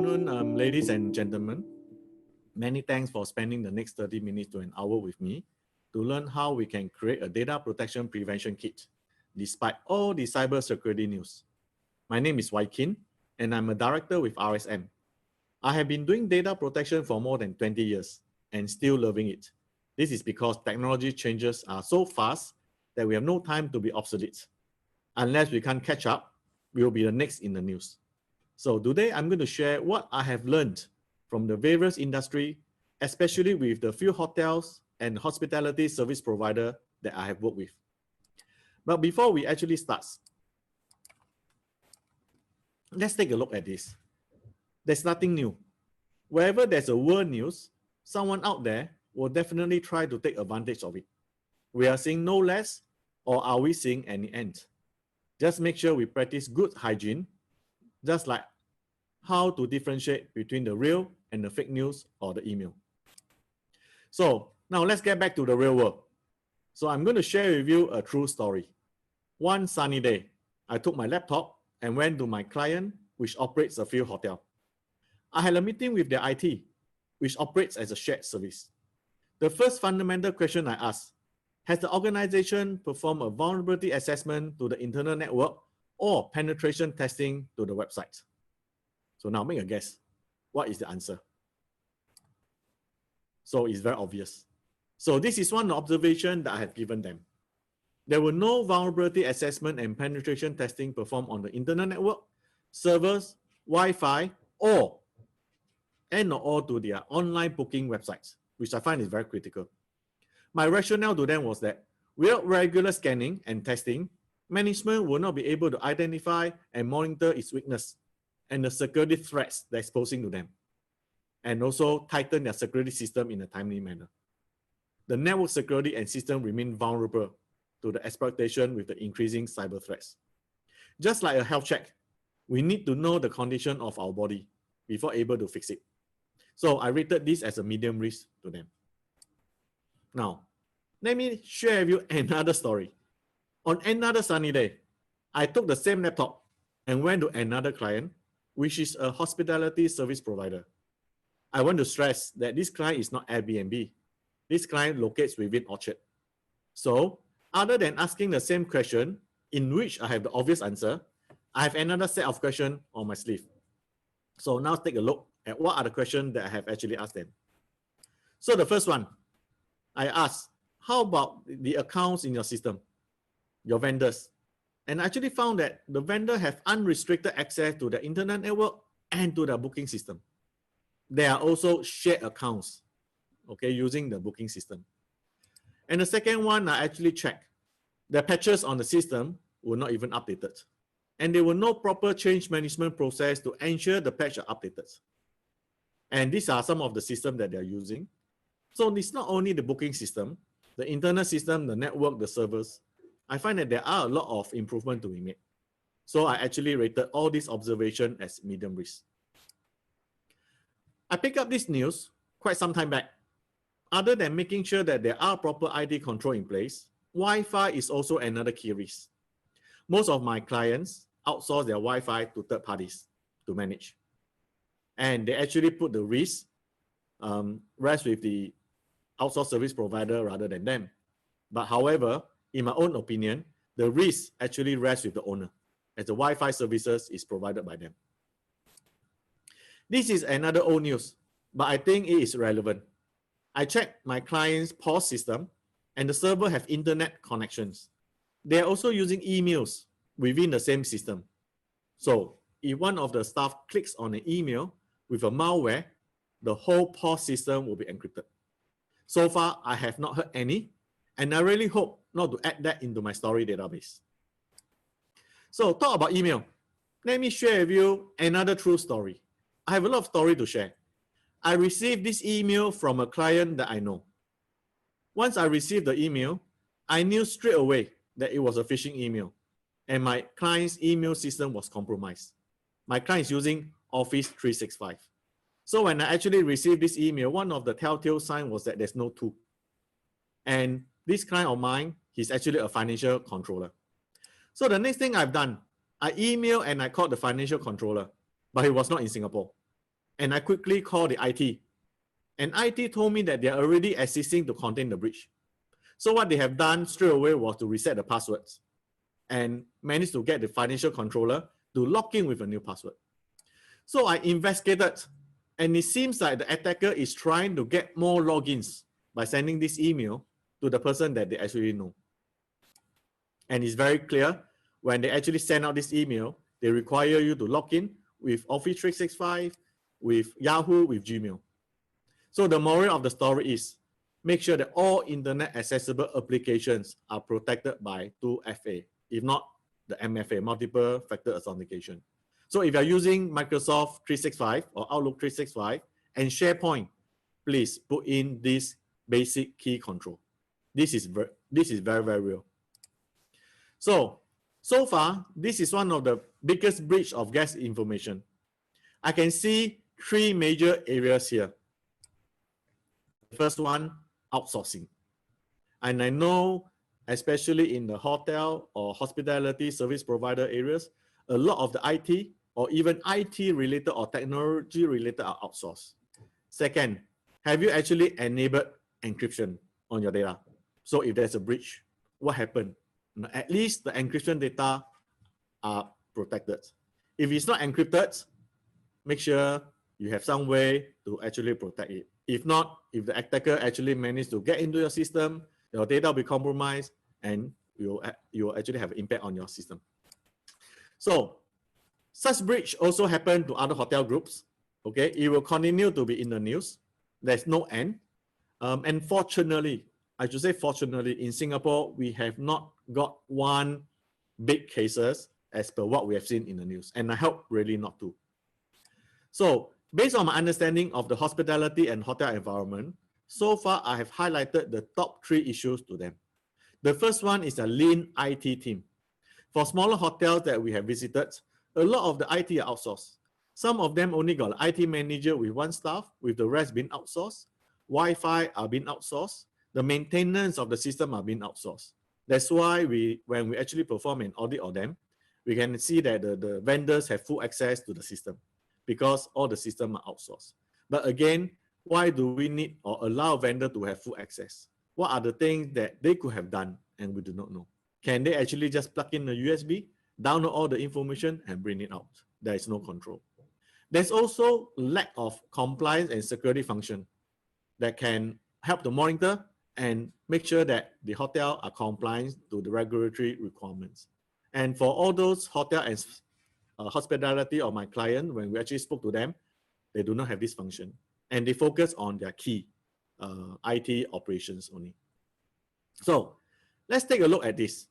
afternoon, ladies and gentlemen. Many thanks for spending the next 30 minutes to an hour with me to learn how we can create a data protection prevention kit despite all the cybersecurity news. My name is Wai Khin, and I'm a director with RSM. I have been doing data protection for more than 20 years and still loving it. This is because technology changes are so fast that we have no time to be obsolete. Unless we can't catch up, we will be the next in the news. So today I'm going to share what I have learned from the various industry, especially with the few hotels and hospitality service provider that I have worked with. But before we actually start, let's take a look at this. There's nothing new. Wherever there's a world news, someone out there will definitely try to take advantage of it. We are seeing no less, or are we seeing any end? Just make sure we practice good hygiene, just like how to differentiate between the real and the fake news or the email. So now let's get back to the real world. So I'm going to share with you a true story. One sunny day, I took my laptop and went to my client, which operates a few hotels. I had a meeting with their IT, which operates as a shared service. The first fundamental question I asked, has the organization performed a vulnerability assessment to the internal network or penetration testing to the website? So now make a guess. What is the answer? So it's very obvious. So this is one observation that I have given them. There were no vulnerability assessment and penetration testing performed on the internal network, servers, Wi-Fi, or to their online booking websites, which I find is very critical. My rationale to them was that without regular scanning and testing, management will not be able to identify and monitor its weakness and the security threats they're exposing to them, and also tighten their security system in a timely manner. The network security and system remain vulnerable to the exploitation with the increasing cyber threats. Just like a health check, we need to know the condition of our body before able to fix it. So I rated this as a medium risk to them. Now, let me share with you another story. On another sunny day, I took the same laptop and went to another client, which is a hospitality service provider. I want to stress that this client is not Airbnb. This client locates within Orchard. So, other than asking the same question, in which I have the obvious answer, I have another set of questions on my sleeve. So now take a look at what are the questions that I have actually asked them. So the first one, I asked, how about the accounts in your system, your vendors? And I actually found that the vendor have unrestricted access to the internet network and to the booking system. There are also shared accounts, okay, using the booking system. And the second one, I actually checked. The patches on the system were not even updated. And there were no proper change management process to ensure the patch are updated. And these are some of the systems that they're using. So it's not only the booking system, the internal system, the network, the servers. I find that there are a lot of improvement to be made. So I actually rated all these observations as medium risk. I picked up this news quite some time back. Other than making sure that there are proper ID control in place, Wi-Fi is also another key risk. Most of my clients outsource their Wi-Fi to third parties to manage. And they actually put the risk rest with the outsourced service provider rather than them. But however, in my own opinion, the risk actually rests with the owner, as the Wi-Fi services is provided by them. This is another old news, but I think it is relevant. I checked my client's POS system, and the server have internet connections. They are also using emails within the same system. So if one of the staff clicks on an email with a malware, the whole POS system will be encrypted. So far, I have not heard any, and I really hope not to add that into my story database. So talk about email. Let me share with you another true story. I have a lot of story to share. I received this email from a client that I know. Once I received the email, I knew straight away that it was a phishing email, and my client's email system was compromised. My client is using Office 365. So when I actually received this email, one of the telltale signs was that there's no tool. And this client of mine, he's actually a financial controller. So the next thing I've done, I emailed and I called the financial controller, but he was not in Singapore. And I quickly called the IT. And IT told me that they're already assisting to contain the breach. So what they have done straight away was to reset the passwords and managed to get the financial controller to log in with a new password. So I investigated, and it seems like the attacker is trying to get more logins by sending this email to the person that they actually know. And it's very clear, when they actually send out this email, they require you to log in with Office 365, with Yahoo, with Gmail. So the moral of the story is, make sure that all internet accessible applications are protected by 2FA, if not the MFA, multiple factor authentication. So if you're using Microsoft 365 or Outlook 365 and SharePoint, please put in this basic key control. This is very, very real. So far, this is one of the biggest breach of guest information. I can see three major areas here. The first one, outsourcing. And I know, especially in the hotel or hospitality service provider areas, a lot of the IT or even IT related or technology related are outsourced. Second, have you actually enabled encryption on your data? So if there's a breach, what happened? At least the encryption data are protected. If it's not encrypted, make sure you have some way to actually protect it. If not, if the attacker actually managed to get into your system, your data will be compromised and you'll actually have an impact on your system. So such breach also happened to other hotel groups. Okay, it will continue to be in the news. There's no end. And fortunately, I should say fortunately, in Singapore, we have not got one big cases as per what we have seen in the news. And I hope really not to. So based on my understanding of the hospitality and hotel environment, so far I have highlighted the top 3 issues to them. The first one is a lean IT team. For smaller hotels that we have visited, a lot of the IT are outsourced. Some of them only got an IT manager with 1 staff, with the rest being outsourced. Wi-Fi are being outsourced. The maintenance of the system are being outsourced. That's why when we actually perform an audit of them, we can see that the vendors have full access to the system because all the systems are outsourced. But again, why do we need or allow vendor to have full access? What are the things that they could have done and we do not know? Can they actually just plug in a USB, download all the information and bring it out? There is no control. There's also lack of compliance and security function that can help to monitor and make sure that the hotel are compliant to the regulatory requirements. And for all those hotel and hospitality of my client, when we actually spoke to them, they do not have this function. And they focus on their key IT operations only. So let's take a look at this.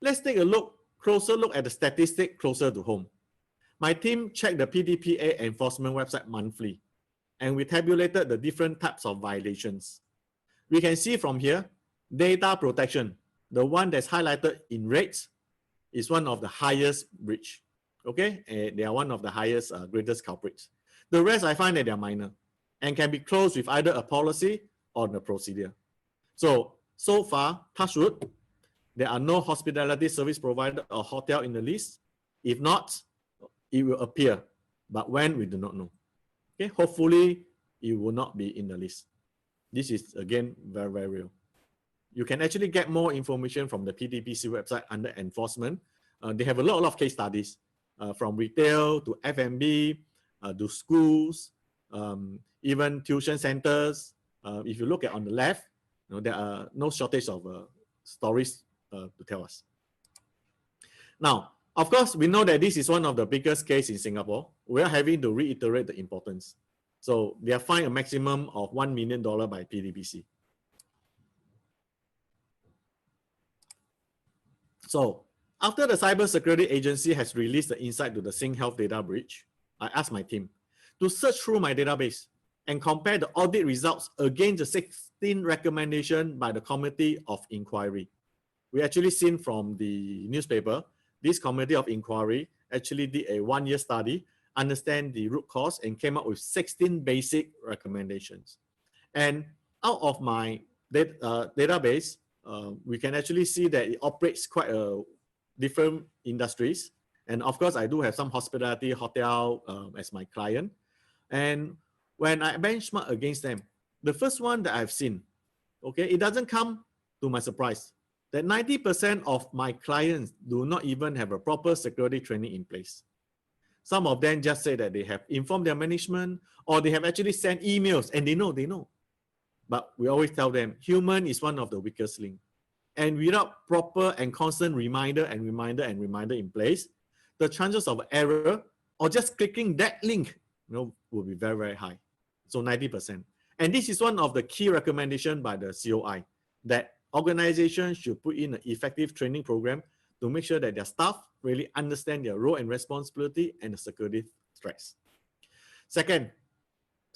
Let's take a closer look at the statistic closer to home. My team checked the PDPA enforcement website monthly, and we tabulated the different types of violations. We can see from here, data protection, the one that's highlighted in red, is one of the highest breach. Okay, they are one of the highest, greatest culprits. The rest, I find that they are minor and can be closed with either a policy or the procedure. So far, touch wood, there are no hospitality service provider or hotel in the list. If not, it will appear, but when, we do not know. Okay, hopefully it will not be in the list. This is again very, very real. You can actually get more information from the PDPC website under enforcement. They have a lot of case studies from retail to F&B to schools, even tuition centers. If you look at on the left, there are no shortage of stories to tell us. Now, of course, we know that this is one of the biggest cases in Singapore. We are having to reiterate the importance. So they are fined a maximum of $1 million by PDPC. So after the Cybersecurity Agency has released the insight to the SingHealth data breach, I asked my team to search through my database and compare the audit results against the 16 recommendations by the Committee of Inquiry. We actually seen from the newspaper, this Committee of Inquiry actually did a 1-year study, understand the root cause, and came up with 16 basic recommendations. And out of my database, we can actually see that it operates quite different industries. And of course, I do have some hospitality hotel as my client. And when I benchmark against them, the first one that I've seen, okay, it doesn't come to my surprise that 90% of my clients do not even have a proper security training in place. Some of them just say that they have informed their management or they have actually sent emails and they know. But we always tell them human is one of the weakest links. And without proper and constant reminder in place, the chances of error or just clicking that link, will be very, very high. So 90%. And this is one of the key recommendations by the COI, that organizations should put in an effective training program to make sure that their staff really understand their role and responsibility and the security threats. Second,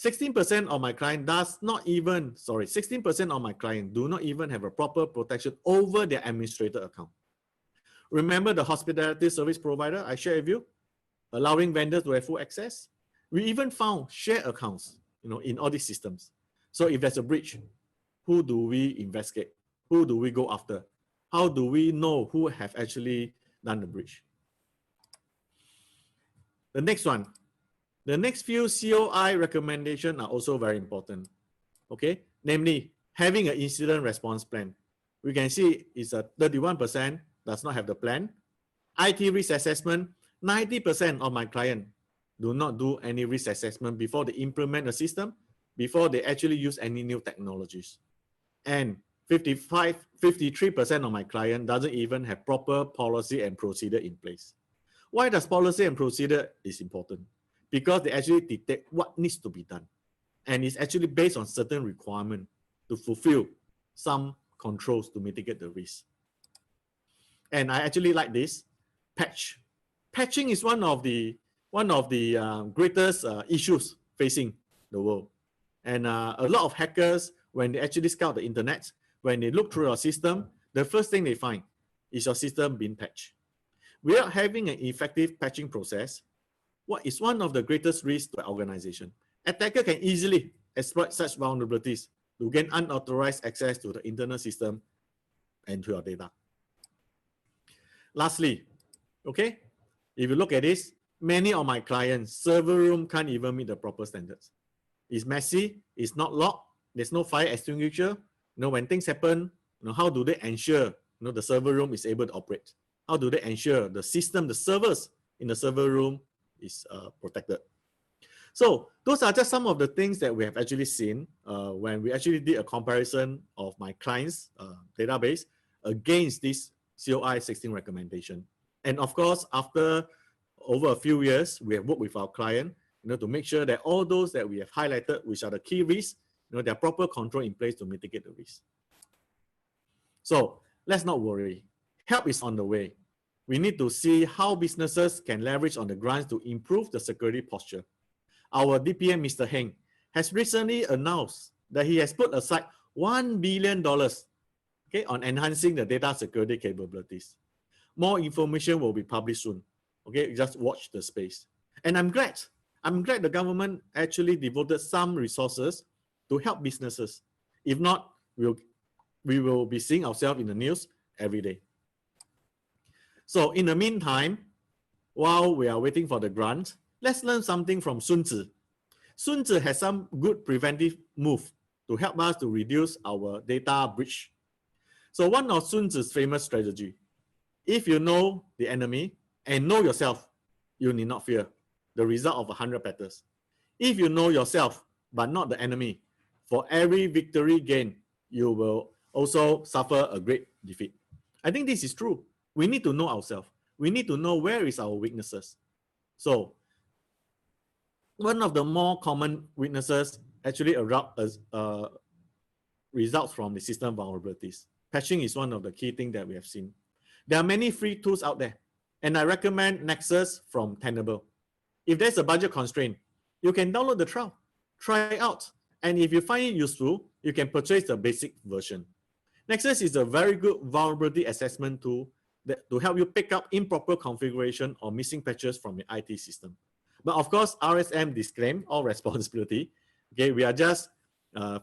16% of my client 16% of my clients do not even have a proper protection over their administrator account. Remember the hospitality service provider I shared with you, allowing vendors to have full access? We even found shared accounts, in all these systems. So if there's a breach, who do we investigate? Who do we go after? How do we know who have actually done the breach? The next one. The next few COI recommendations are also very important, okay? Namely, having an incident response plan. We can see it's a 31% does not have the plan. IT risk assessment, 90% of my clients do not do any risk assessment before they implement a system, before they actually use any new technologies. And 53% of my clients doesn't even have proper policy and procedure in place. Why does policy and procedure is important? Because they actually detect what needs to be done. And it's actually based on certain requirements to fulfill some controls to mitigate the risk. And I actually like this, patch. Patching is one of the greatest issues facing the world. And a lot of hackers, when they actually scout the internet, when they look through your system, the first thing they find is your system being patched. Without having an effective patching process, what is one of the greatest risks to an organization? Attacker can easily exploit such vulnerabilities to gain unauthorized access to the internal system and to your data. Lastly, okay, if you look at this, many of my clients, server room can't even meet the proper standards. It's messy, it's not locked, there's no fire extinguisher. When things happen, how do they ensure the server room is able to operate? How do they ensure the system, the servers in the server room is protected? So those are just some of the things that we have actually seen when we actually did a comparison of my clients' database against this COI 16 recommendation. And of course, after over a few years, we have worked with our client to make sure that all those that we have highlighted, which are the key risks, there are proper control in place to mitigate the risk. So let's not worry. Help is on the way. We need to see how businesses can leverage on the grants to improve the security posture. Our DPM, Mr. Heng, has recently announced that he has put aside $1 billion on enhancing the data security capabilities. More information will be published soon. Okay, just watch the space. And I'm glad the government actually devoted some resources to help businesses. If not, we will be seeing ourselves in the news every day. So in the meantime, while we are waiting for the grant, let's learn something from Sun Tzu. Sun Tzu has some good preventive move to help us to reduce our data breach. So one of Sun Tzu's famous strategy, if you know the enemy and know yourself, you need not fear the result of 100 battles. If you know yourself, but not the enemy, for every victory gained, you will also suffer a great defeat. I think this is true. We need to know ourselves. We need to know where is our weaknesses. So one of the more common weaknesses actually results from the system vulnerabilities. Patching is one of the key things that we have seen. There are many free tools out there, and I recommend Nexus from Tenable. If there's a budget constraint, you can download the trial, try it out, and if you find it useful, you can purchase the basic version. Nexus is a very good vulnerability assessment tool to help you pick up improper configuration or missing patches from your IT system. But of course, RSM disclaim all responsibility. Okay, we are just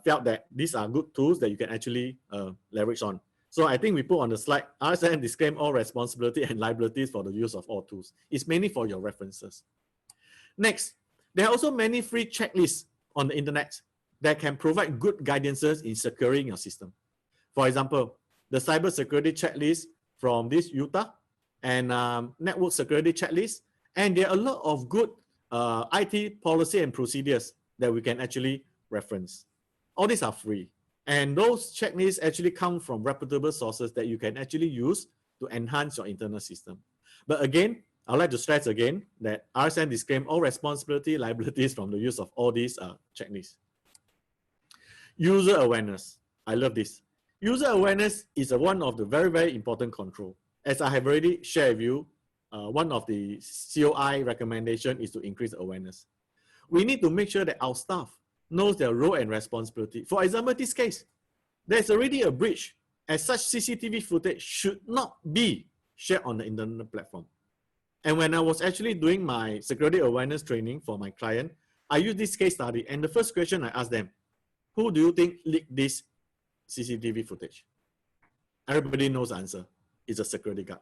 felt that these are good tools that you can actually leverage on. So I think we put on the slide, RSM disclaim all responsibility and liabilities for the use of all tools. It's mainly for your references. Next, There are also many free checklists on the internet that can provide good guidances in securing your system. For example, the cybersecurity checklist from this Utah and network security checklist, and there are a lot of good IT policy and procedures that we can actually reference. All these are free, and those checklists actually come from reputable sources that you can actually use to enhance your internal system. But again, I'd like to stress again that RSM disclaims all responsibility, liabilities from the use of all these checklists. User awareness. I love this. User awareness is one of the very, very important control. As I have already shared with you, one of the COI recommendation is to increase awareness. We need to make sure that our staff knows their role and responsibility. For example, this case, there's already a breach, as such CCTV footage should not be shared on the internet platform. And when I was actually doing my security awareness training for my client, I used this case study, and the first question I asked them, who do you think leaked this CCTV footage? Everybody knows the answer. It's a security guard.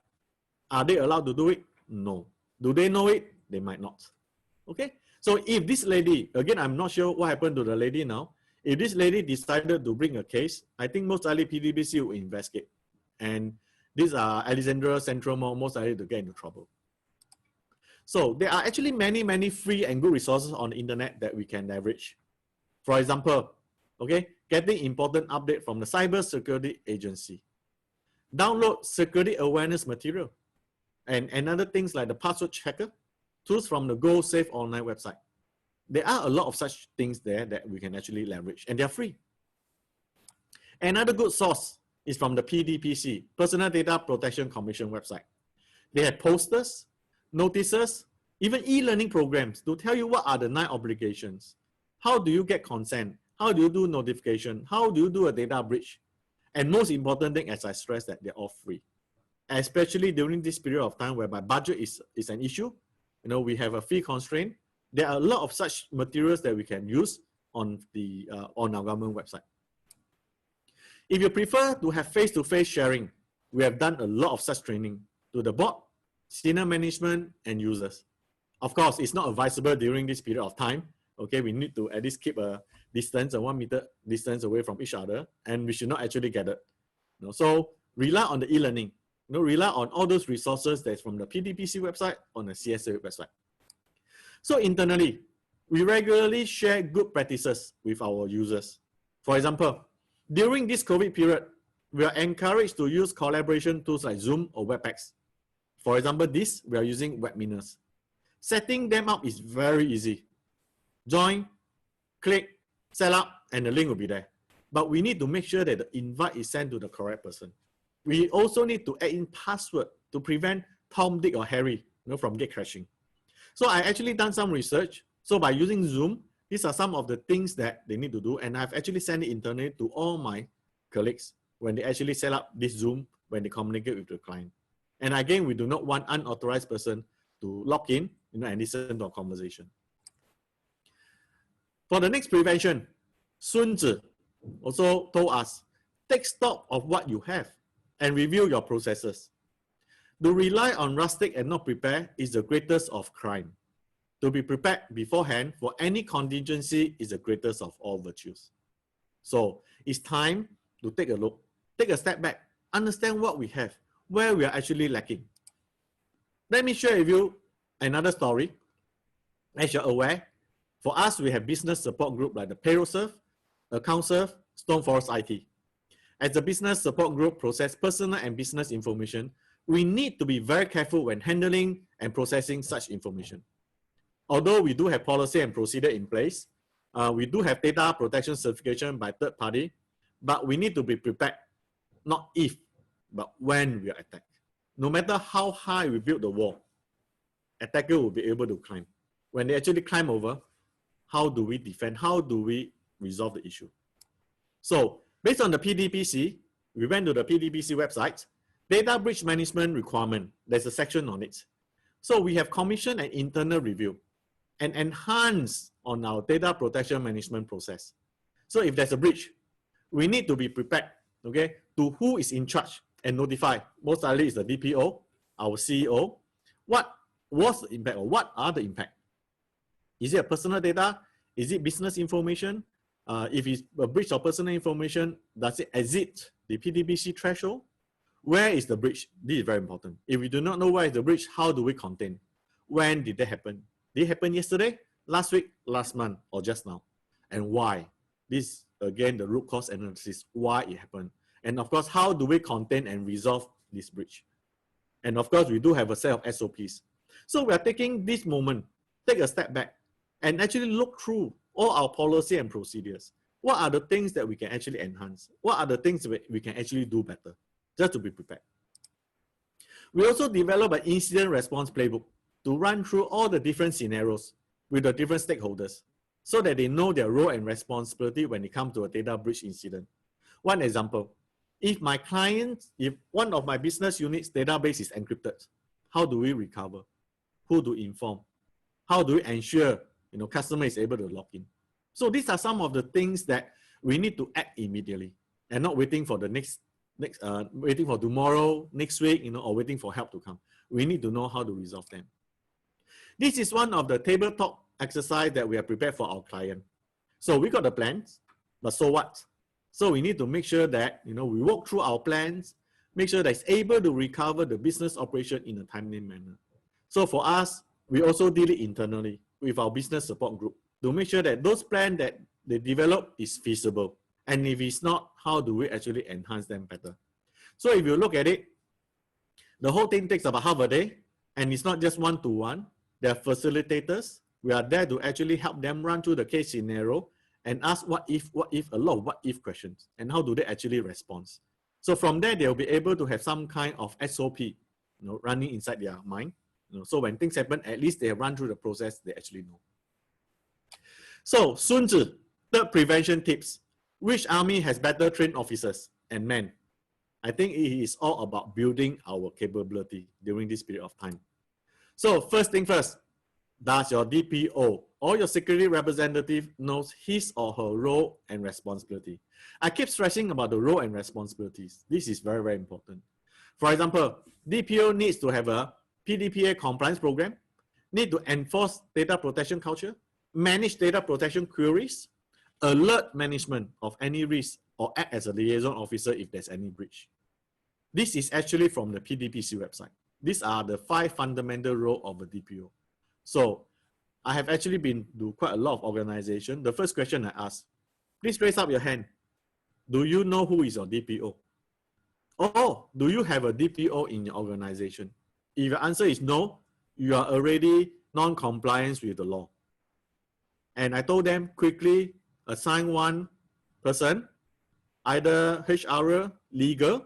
Are they allowed to do it? No. Do they know it? They might not. Okay? So if this lady, again, I'm not sure what happened to the lady now. If this lady decided to bring a case, I think most likely PDPA will investigate. And these are Alexandria Central Mall, most likely to get into trouble. So there are actually many, many free and good resources on the internet that we can leverage. For example, okay, getting important update from the Cybersecurity Agency. Download security awareness material. And another things like the password checker, tools from the Go Safe Online website. There are a lot of such things there that we can actually leverage, and they're free. Another good source is from the PDPA, Personal Data Protection Commission website. They have posters, notices, even e-learning programs to tell you what are the 9 obligations. How do you get consent? How do you do notification? How do you do a data breach? And most important thing, as I stress, that they're all free. Especially during this period of time whereby budget is an issue. You know, we have a fee constraint. There are a lot of such materials that we can use on our government website. If you prefer to have face-to-face sharing, we have done a lot of such training to the board, senior management, and users. Of course, it's not advisable during this period of time. Okay, we need to at least keep a distance, a 1 meter distance away from each other, and we should not actually gather. You know, so rely on the e-learning. You know, rely on all those resources that's from the PDPA website, on the CSA website. So internally, we regularly share good practices with our users. For example, during this COVID period, we are encouraged to use collaboration tools like Zoom or WebEx. For example, we are using webinars. Setting them up is very easy. Join, click, set up, and the link will be there. But we need to make sure that the invite is sent to the correct person. We also need to add in password to prevent Tom, Dick, or Harry, you know, from get crashing. So I actually done some research. So by using Zoom, these are some of the things that they need to do. And I've actually sent it internally to all my colleagues when they actually set up this Zoom, when they communicate with the client. And again, we do not want unauthorized person to log in, you know, and listen to our conversation. For the next prevention, Sun Tzu also told us, take stock of what you have and review your processes. To rely on rustic and not prepare is the greatest of crime. To be prepared beforehand for any contingency is the greatest of all virtues. So it's time to take a look, take a step back, understand what we have, where we are actually lacking. Let me share with you another story. As you're aware, for us, we have business support group like the Payroll Serve, Account Serve, Stone Forest IT. As the business support group process personal and business information, we need to be very careful when handling and processing such information. Although we do have policy and procedure in place, we do have data protection certification by third party, but we need to be prepared, not if, but when we are attacked. No matter how high we build the wall, attacker will be able to climb. When they actually climb over, how do we defend? How do we resolve the issue? So based on the PDPA, we went to the PDPA website, data breach management requirement. There's a section on it. So we have commissioned an internal review and enhance on our data protection management process. So if there's a breach, we need to be prepared, okay, to who is in charge and notify. Most likely is the DPO, our CEO. What was the impact or what are the impact? Is it a personal data? Is it business information? If it's a breach of personal information, does it exit the PDPA threshold? Where is the breach? This is very important. If we do not know where is the breach, how do we contain? When did that happen? Did it happen yesterday, last week, last month, or just now? And why? This, again, the root cause analysis, why it happened. And of course, how do we contain and resolve this breach? And of course, we do have a set of SOPs. So we are taking this moment, take a step back, and actually look through all our policy and procedures. What are the things that we can actually enhance? What are the things that we can actually do better? Just to be prepared. We also develop an incident response playbook to run through all the different scenarios with the different stakeholders so that they know their role and responsibility when it comes to a data breach incident. One example, if one of my business units database is encrypted, how do we recover? Who to inform? How do we ensure customer is able to log in? So these are some of the things that we need to act immediately and not waiting for the waiting for tomorrow, next week, or waiting for help to come. We need to know how to resolve them. This is one of the tabletop exercise that we are prepared for our client. So we got the plans, but so what? So we need to make sure that we walk through our plans, make sure that it's able to recover the business operation in a timely manner. So for us, we also deal it internally with our business support group to make sure that those plans that they develop is feasible. And if it's not, how do we actually enhance them better? So if you look at it, the whole thing takes about half a day, and it's not just one-to-one. There are facilitators. We are there to actually help them run through the case scenario and ask what if, a lot of what if questions, and how do they actually respond. So from there, they'll be able to have some kind of SOP running inside their mind. So when things happen, at least they have run through the process, they actually know. So Sun Tzu, third prevention tips. Which army has better trained officers and men? I think it is all about building our capability during this period of time. So first thing first, does your DPO or your security representative knows his or her role and responsibility? I keep stressing about the role and responsibilities. This is very, very important. For example, DPO needs to have a PDPA compliance program, need to enforce data protection culture, manage data protection queries, alert management of any risk, or act as a liaison officer if there's any breach. This is actually from the PDPC website. These are the 5 fundamental roles of a DPO. So I have actually been to quite a lot of organizations. The first question I ask, please raise up your hand. Do you know who is your DPO? Or do you have a DPO in your organization? If your answer is no, you are already non-compliant with the law. And I told them quickly assign one person, either HR, legal,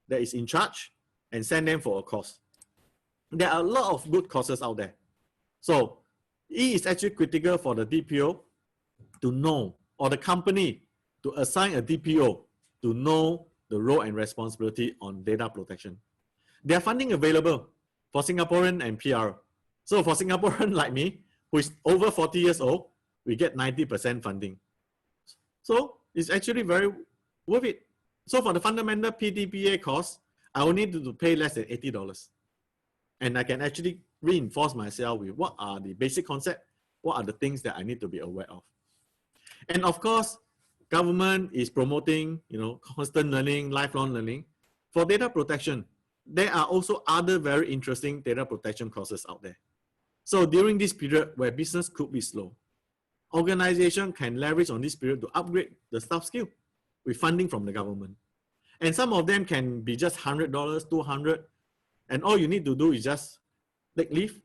that is in charge, and send them for a course. There are a lot of good courses out there. So it is actually critical for the DPO to know, or the company to assign a DPO to know the role and responsibility on data protection. There are funding available for Singaporean and PR. So for Singaporean like me, who is over 40 years old, we get 90% funding. So it's actually very worth it. So for the fundamental PDPA course, I will need to pay less than $80. And I can actually reinforce myself with what are the basic concepts, what are the things that I need to be aware of. And of course, government is promoting, constant learning, lifelong learning. For data protection, there are also other very interesting data protection courses out there. So during this period where business could be slow, organization can leverage on this period to upgrade the staff skill with funding from the government. And some of them can be just $100, $200, and all you need to do is just take leave,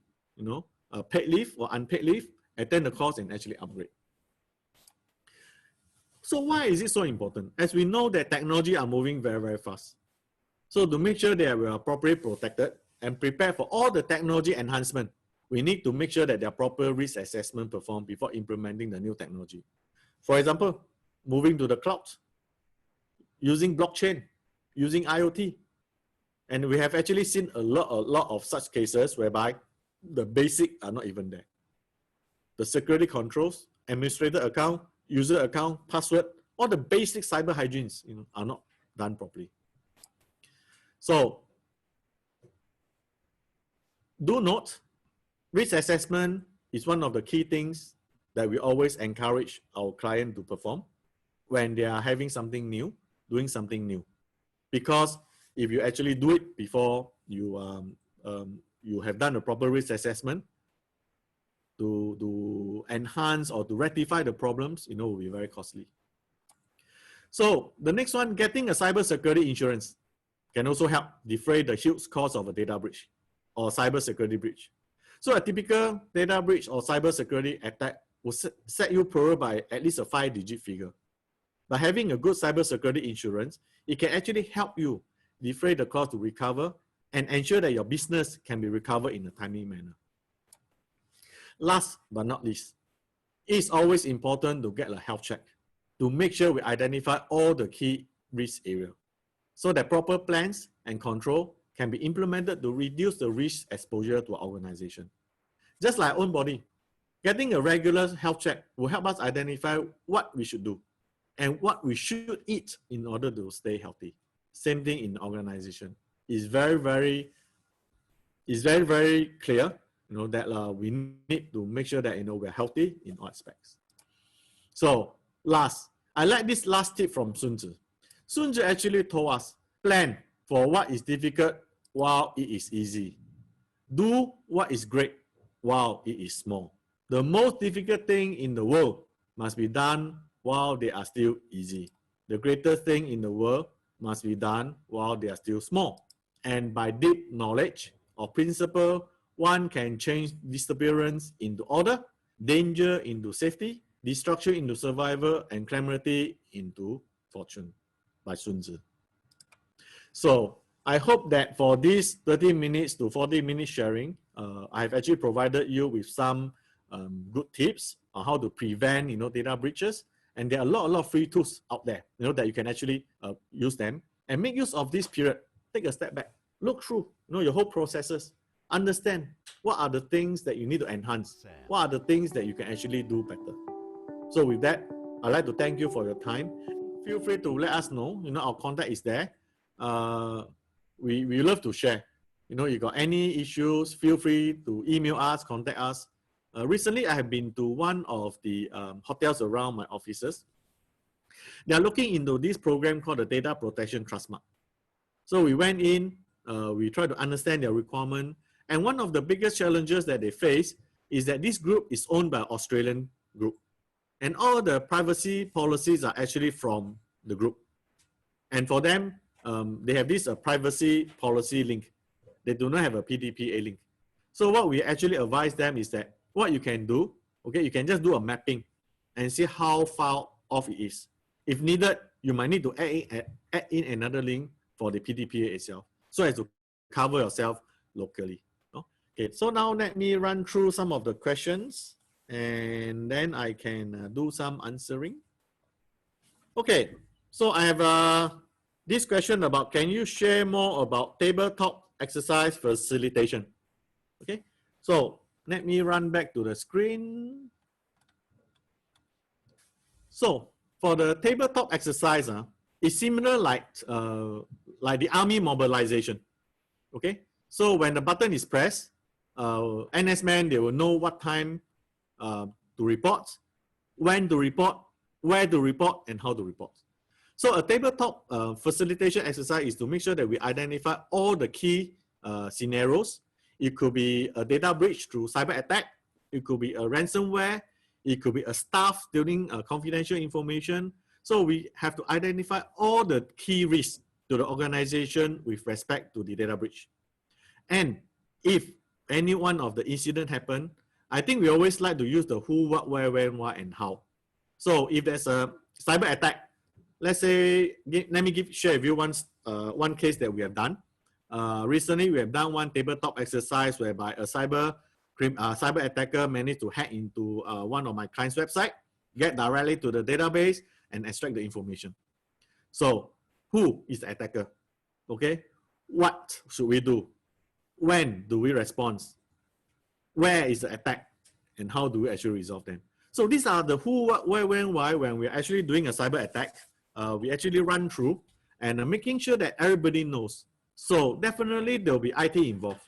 paid leave or unpaid leave, attend the course and actually upgrade. So why is it so important? As we know that technology are moving very, very fast. So to make sure that we are properly protected and prepared for all the technology enhancement, we need to make sure that there are proper risk assessment performed before implementing the new technology. For example, moving to the cloud, using blockchain, using IoT. And we have actually seen a lot of such cases whereby the basic are not even there. The security controls, administrator account, user account, password, all the basic cyber hygienes are not done properly. So do note, risk assessment is one of the key things that we always encourage our client to perform when they are having something new, doing something new. Because if you actually do it before you have done a proper risk assessment to enhance or to rectify the problems, will be very costly. So the next one, getting a cybersecurity insurance can also help defray the huge cost of a data breach or cybersecurity breach. So a typical data breach or cybersecurity attack will set you poorer by at least a 5-digit figure. By having a good cybersecurity insurance, it can actually help you defray the cost to recover and ensure that your business can be recovered in a timely manner. Last but not least, it's always important to get a health check to make sure we identify all the key risk areas so that proper plans and control can be implemented to reduce the risk exposure to our organization. Just like our own body, getting a regular health check will help us identify what we should do and what we should eat in order to stay healthy. Same thing in the organization. It's very, very clear, that we need to make sure that we're healthy in all aspects. So last, I like this last tip from Sun Tzu. Sun Tzu actually told us, plan for what is difficult while it is easy. Do what is great while it is small. The most difficult thing in the world must be done while they are still easy. The greatest thing in the world must be done while they are still small. And by deep knowledge or principle, one can change disappearance into order, danger into safety, destruction into survival, and calamity into fortune, by Sun Tzu. So I hope that for this 30 minutes to 40 minutes sharing, I have actually provided you with some good tips on how to prevent data breaches. And there are a lot of free tools out there that you can actually use them and make use of this period. Take a step back, look through your whole processes, understand what are the things that you need to enhance, what are the things that you can actually do better. So with that, I'd like to thank you for your time. Feel free to let us know. Our contact is there. We love to share. You got any issues, feel free to email us, contact us. Recently, I have been to one of the hotels around my offices. They are looking into this program called the Data Protection Trust Mark. So we went in, we tried to understand their requirement. And one of the biggest challenges that they face is that this group is owned by an Australian group. And all the privacy policies are actually from the group. And for them, they have this privacy policy link. They do not have a PDPA link. So what we actually advise them is that what you can do, you can just do a mapping and see how far off it is. If needed, you might need to add in another link for the PDPA itself, so as to cover yourself locally. Okay, so now let me run through some of the questions and then I can do some answering. Okay, so I have this question about, can you share more about tabletop exercise facilitation? Okay, so let me run back to the screen. So for the tabletop exercise, it's similar like the army mobilization. Okay, so when the button is pressed, NS men, they will know what time to report, when to report, where to report, and how to report. So a tabletop facilitation exercise is to make sure that we identify all the key scenarios. It could be a data breach through cyber attack. It could be a ransomware. It could be a staff stealing confidential information. So we have to identify all the key risks to the organization with respect to the data breach. And if any one of the incident happen, I think we always like to use the who, what, where, when, why, and how. So if there's a cyber attack, let's say, let me share with you one case that we have done. Recently, we have done one tabletop exercise whereby a cyber attacker managed to hack into one of my clients' website, get directly to the database, and extract the information. So, who is the attacker? Okay, what should we do? When do we respond? Where is the attack? And how do we actually resolve them? So these are the who, what, where, when, why. When we're actually doing a cyber attack, we actually run through and making sure that everybody knows. So definitely there will be IT involved.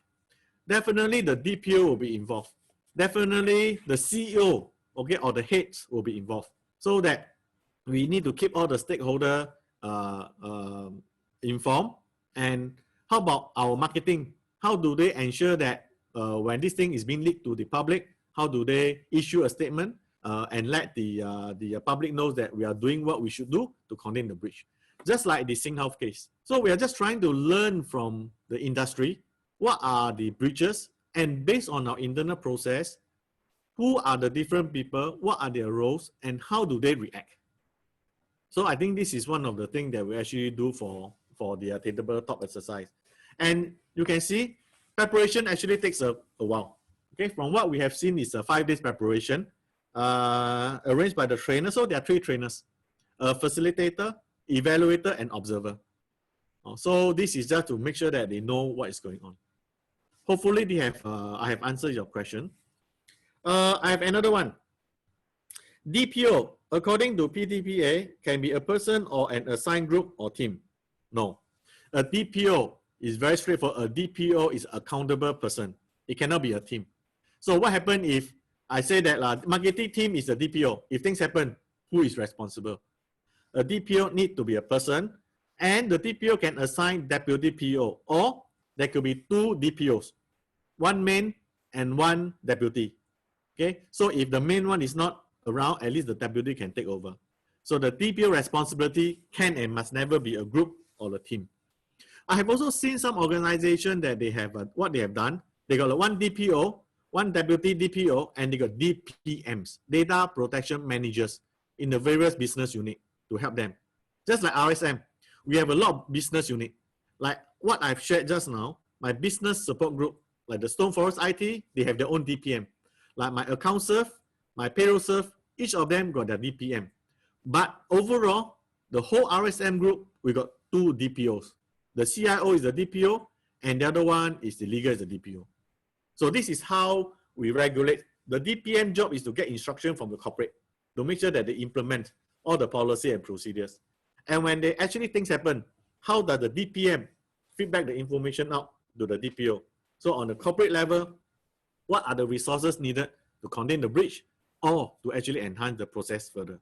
Definitely the DPO will be involved. definitely the CEO, okay, or the heads will be involved, so that we need to keep all the stakeholder informed. And how about our marketing? How do they ensure that when this thing is being leaked to the public, how do they issue a statement and let the public know that we are doing what we should do to contain the breach? Just like the SingHealth case. So we are just trying to learn from the industry, what are the breaches, and based on our internal process, who are the different people, what are their roles, and how do they react? So I think this is one of the things that we actually do for the tabletop exercise. And you can see preparation actually takes a while. Okay, from what we have seen is a 5 days preparation arranged by the trainer. So there are 3 trainers, a facilitator, evaluator, and observer. So this is just to make sure that they know what is going on. Hopefully they have, I have answered your question. I have another one. DPO, according to PDPA, can be a person or an assigned group or team. No. A DPO is very straightforward. A DPO is accountable person. It cannot be a team. So what happens if I say that marketing team is a DPO? If things happen, who is responsible? A DPO need to be a person, and the DPO can assign deputy PO, or there could be 2 DPOs, 1 main and 1 deputy. Okay, so if the main one is not around, at least the deputy can take over. So the DPO responsibility can and must never be a group or a team. I have also seen some organization that they have what they have done. They got 1 DPO, 1 deputy DPO, and they got DPMs, data protection managers, in the various business unit to help them. Just like RSM, we have a lot of business unit. Like what I've shared just now, my business support group, like the Stone Forest IT, they have their own DPM. Like my account serve, my payroll serve, each of them got their DPM. But overall, the whole RSM group, we got 2 DPOs. The CIO is the DPO, and the other one is the legal is the DPO. So this is how we regulate. The DPM job is to get instruction from the corporate to make sure that they implement all the policy and procedures. And when they actually things happen, how does the DPM feedback the information out to the DPO? So on the corporate level, what are the resources needed to contain the breach or to actually enhance the process further?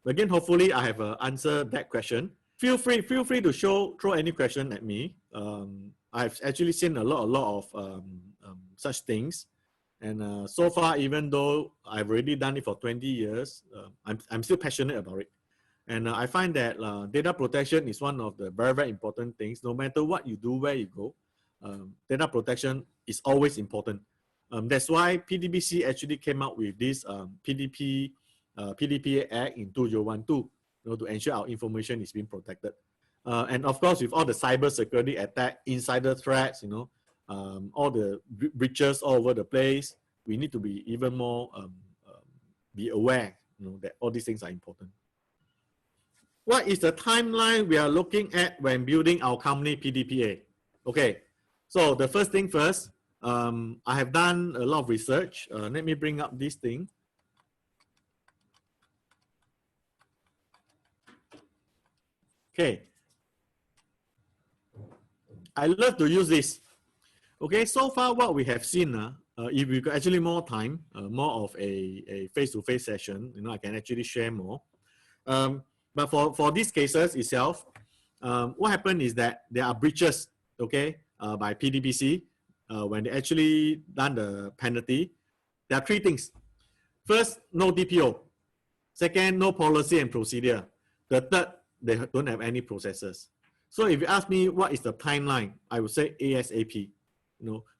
Again, hopefully I have answered that question. Feel free to throw any question at me. I've actually seen a lot of such things. And so far, even though I've already done it for 20 years, I'm still passionate about it. And I find that data protection is one of the very, very important things. No matter what you do, where you go, data protection is always important. That's why PDBC actually came out with this PDPA Act in 2012, to ensure our information is being protected. And of course, with all the cybersecurity attack, insider threats, all the breaches all over the place, we need to be even more be aware, that all these things are important. What is the timeline we are looking at when building our company PDPA? Okay, so the first thing first, I have done a lot of research. Let me bring up this thing. Okay, I love to use this. Okay, so far what we have seen, if we got actually more time, more of a face-to-face session, I can actually share more. But for these cases itself, what happened is that there are breaches, okay, by PDPC when they actually done the penalty. There are 3 things. First, no DPO. Second, no policy and procedure. The third, they don't have any processes. So if you ask me what is the timeline, I would say ASAP.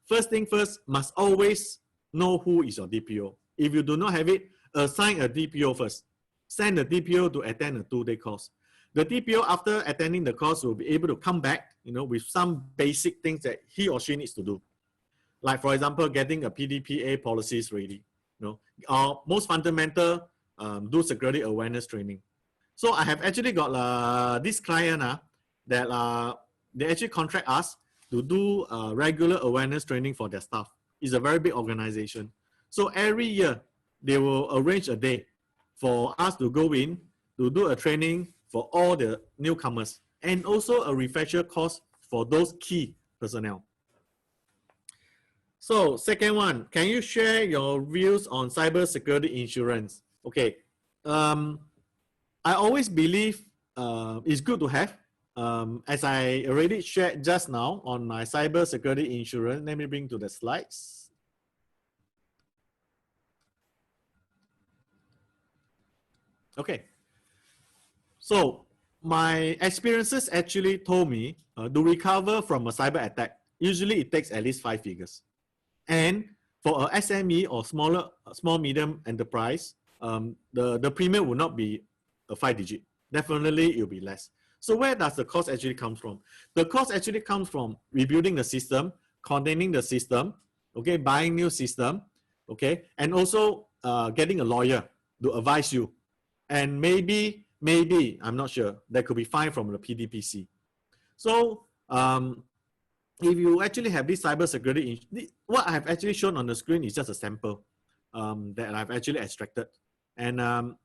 First thing first, must always know who is your DPO. If you do not have it, assign a DPO first. Send the DPO to attend a 2-day course. The DPO, after attending the course, will be able to come back, with some basic things that he or she needs to do. Like, for example, getting a PDPA policies ready, or most fundamental, do security awareness training. So I have actually got this client that they actually contract us to do regular awareness training for their staff. It's a very big organization. So every year, they will arrange a day for us to go in to do a training for all the newcomers, and also a refresher course for those key personnel. So second one, can you share your views on cybersecurity insurance? Okay, I always believe it's good to have. As I already shared just now on my cybersecurity insurance, let me bring to the slides. Okay, so my experiences actually told me to recover from a cyber attack, usually it takes at least 5 figures. And for a SME or small medium enterprise, the premium will not be a 5-digit. Definitely it will be less. So where does the cost actually come from? The cost actually comes from rebuilding the system, containing the system, okay, buying new system, okay, and also getting a lawyer to advise you. And maybe, I'm not sure, that could be fine from the PDPC. So if you actually have this cybersecurity, what I have actually shown on the screen is just a sample that I've actually extracted. And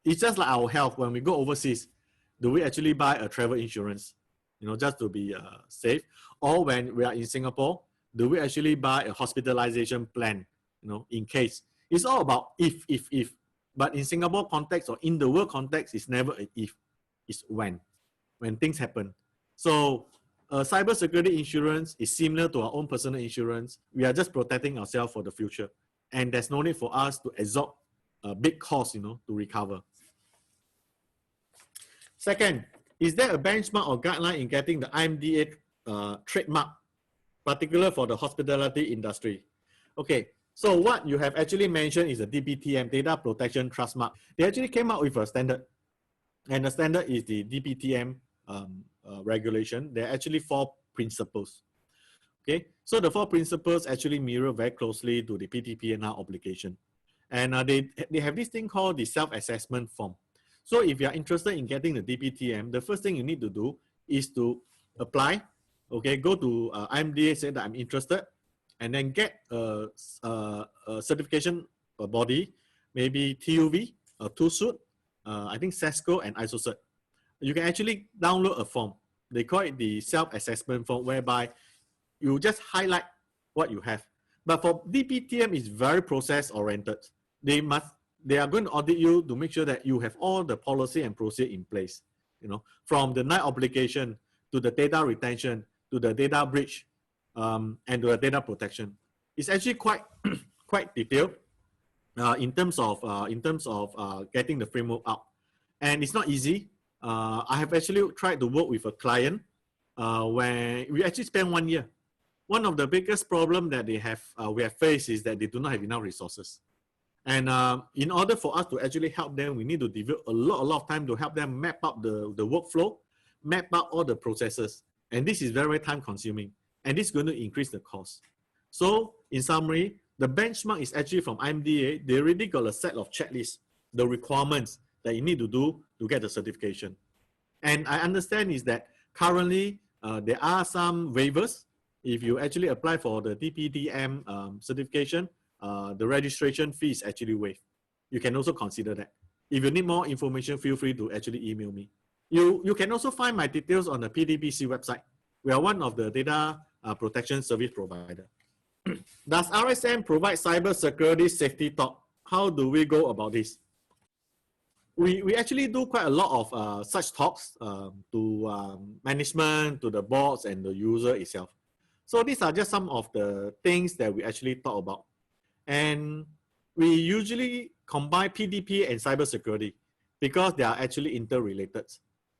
it's just like our health. When we go overseas, do we actually buy a travel insurance, you know, just to be safe? Or when we are in Singapore, do we actually buy a hospitalization plan, you know, in case? It's all about if. But in Singapore context or in the world context, it's never an if, it's when things happen. So cybersecurity insurance is similar to our own personal insurance. We are just protecting ourselves for the future. And there's no need for us to absorb a big cost, you know, to recover. Second, is there a benchmark or guideline in getting the IMDA trademark, particular for the hospitality industry? Okay, so what you have actually mentioned is the DPTM, Data Protection Trust Mark. They actually came out with a standard, and the standard is the DPTM regulation. There are actually 4 principles. Okay, so the 4 principles actually mirror very closely to the PDPA obligation. And they have this thing called the self-assessment form. So if you are interested in getting the DPTM, the first thing you need to do is to apply, okay, go to IMDA, say that I'm interested, and then get a certification body, maybe TUV, TUSUIT, I think CESCO and ISOCERT. You can actually download a form. They call it the self-assessment form, whereby you just highlight what you have. But for DPTM, it's very process-oriented. They are going to audit you to make sure that you have all the policy and procedure in place. You know, from the NICE obligation to the data retention to the data breach and to the data protection. It's actually quite detailed in terms of getting the framework out, and it's not easy. I have actually tried to work with a client where we actually spent 1 year. One of the biggest problems that we have faced is that they do not have enough resources. And in order for us to actually help them, we need to devote a lot of time to help them map out the workflow, map out all the processes. And this is very, very time consuming. And this is going to increase the cost. So in summary, the benchmark is actually from IMDA. They already got a set of checklists, the requirements that you need to do to get the certification. And I understand is that currently there are some waivers. If you actually apply for the DPTM certification, the registration fee is actually waived. You can also consider that. If you need more information, feel free to actually email me. You can also find my details on the PDPC website. We are one of the data protection service provider. Does RSM provide cybersecurity safety talk? How do we go about this? We actually do quite a lot of such talks to management, to the boards, and the user itself. So these are just some of the things that we actually talk about. And we usually combine PDPA and cybersecurity because they are actually interrelated.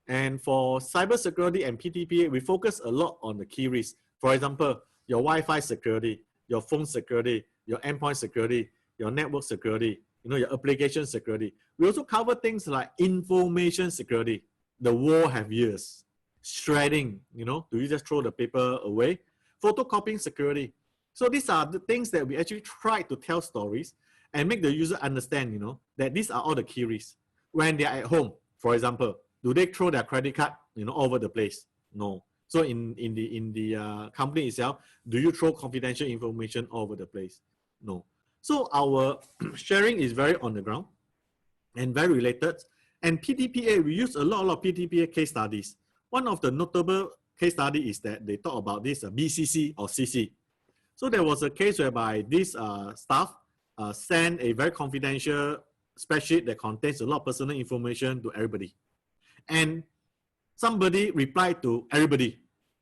And for cybersecurity and PDPA, we focus a lot on the key risks. For example, your Wi-Fi security, your phone security, your endpoint security, your network security, you know, your application security. We also cover things like information security. The war have years. Shredding, you know, do you just throw the paper away? Photocopying security. So these are the things that we actually try to tell stories and make the user understand, you know, that these are all the key risks. When they are at home, for example, do they throw their credit card, you know, all over the place? No. So in the company itself, do you throw confidential information all over the place? No. So our sharing is very on the ground and very related. And PDPA, we use a lot of PDPA case studies. One of the notable case study is that they talk about this BCC or CC. So there was a case whereby this staff sent a very confidential spreadsheet that contains a lot of personal information to everybody. And somebody replied to everybody,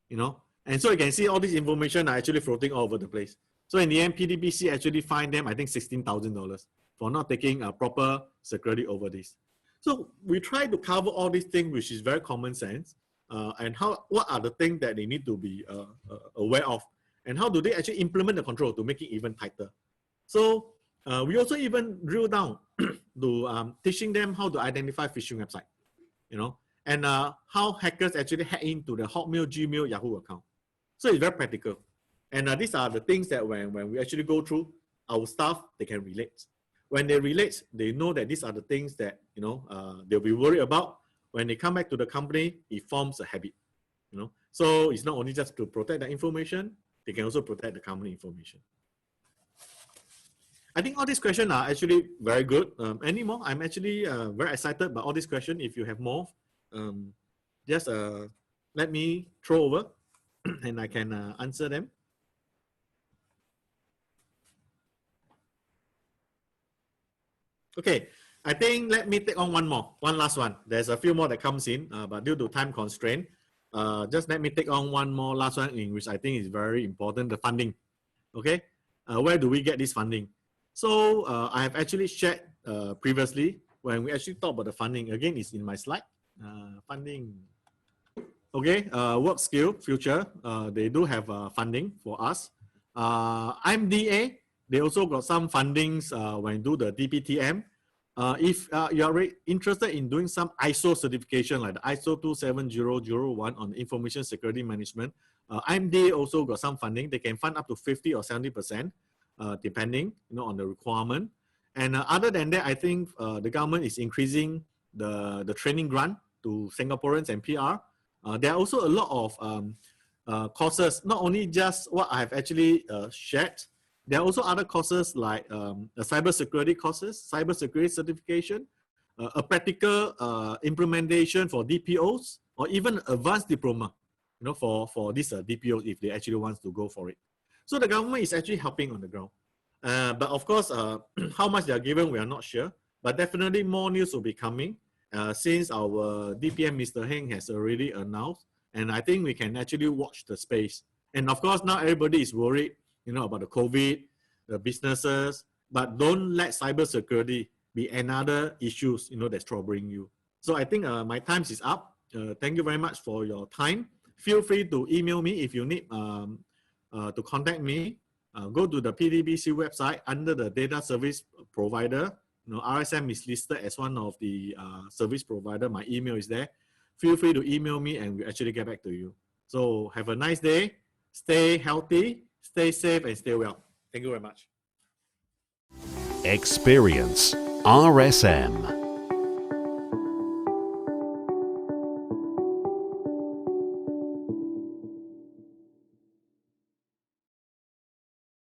you know. And so you can see all this information are actually floating all over the place. So in the end, PDPC actually fined them, I think, $16,000 for not taking a proper security over this. So we try to cover all these things, which is very common sense, and what are the things that they need to be aware of, and how do they actually implement the control to make it even tighter. So we also even drill down to teaching them how to identify phishing website, you know, and how hackers actually hack into the Hotmail, Gmail, Yahoo account. So it's very practical. And these are the things that when we actually go through, our staff, they can relate. When they relate, they know that these are the things that, you know, they'll be worried about. When they come back to the company, it forms a habit, you know. So it's not only just to protect the information, they can also protect the company information. I think all these questions are actually very good. Any more? I'm actually very excited by all these questions. If you have more, just let me throw over and I can answer them. Okay, I think let me take on one last one. There's a few more that comes in, but due to time constraint, just let me take on one more last one, in which I think is very important, the funding. Okay, where do we get this funding? So I have actually shared previously when we actually talk about the funding. Again, it's in my slide. Funding. Okay, work skill future. They do have funding for us. IMDA, they also got some fundings when you do the DPTM. If you are interested in doing some ISO certification, like the ISO 27001 on information security management, IMDA also got some funding. They can fund up to 50 or 70%, depending, you know, on the requirement. And other than that, I think the government is increasing the training grant to Singaporeans and PR. There are also a lot of courses, not only just what I have actually shared. There are also other courses like cybersecurity courses, cybersecurity certification, a practical implementation for DPOs, or even advanced diploma, you know, for these DPOs if they actually want to go for it. So the government is actually helping on the ground. But of course, how much they are given, we are not sure. But definitely more news will be coming since our DPM, Mr. Heng, has already announced. And I think we can actually watch the space. And of course, now everybody is worried, you know, about the COVID, the businesses, but don't let cybersecurity be another issue, you know, that's troubling you. So I think my time is up. Thank you very much for your time. Feel free to email me if you need to contact me. Go to the PDPC website under the data service provider. You know, RSM is listed as one of the service provider. My email is there. Feel free to email me and we'll actually get back to you. So have a nice day. Stay healthy, stay safe, and stay well. Thank you very much. Experience RSM.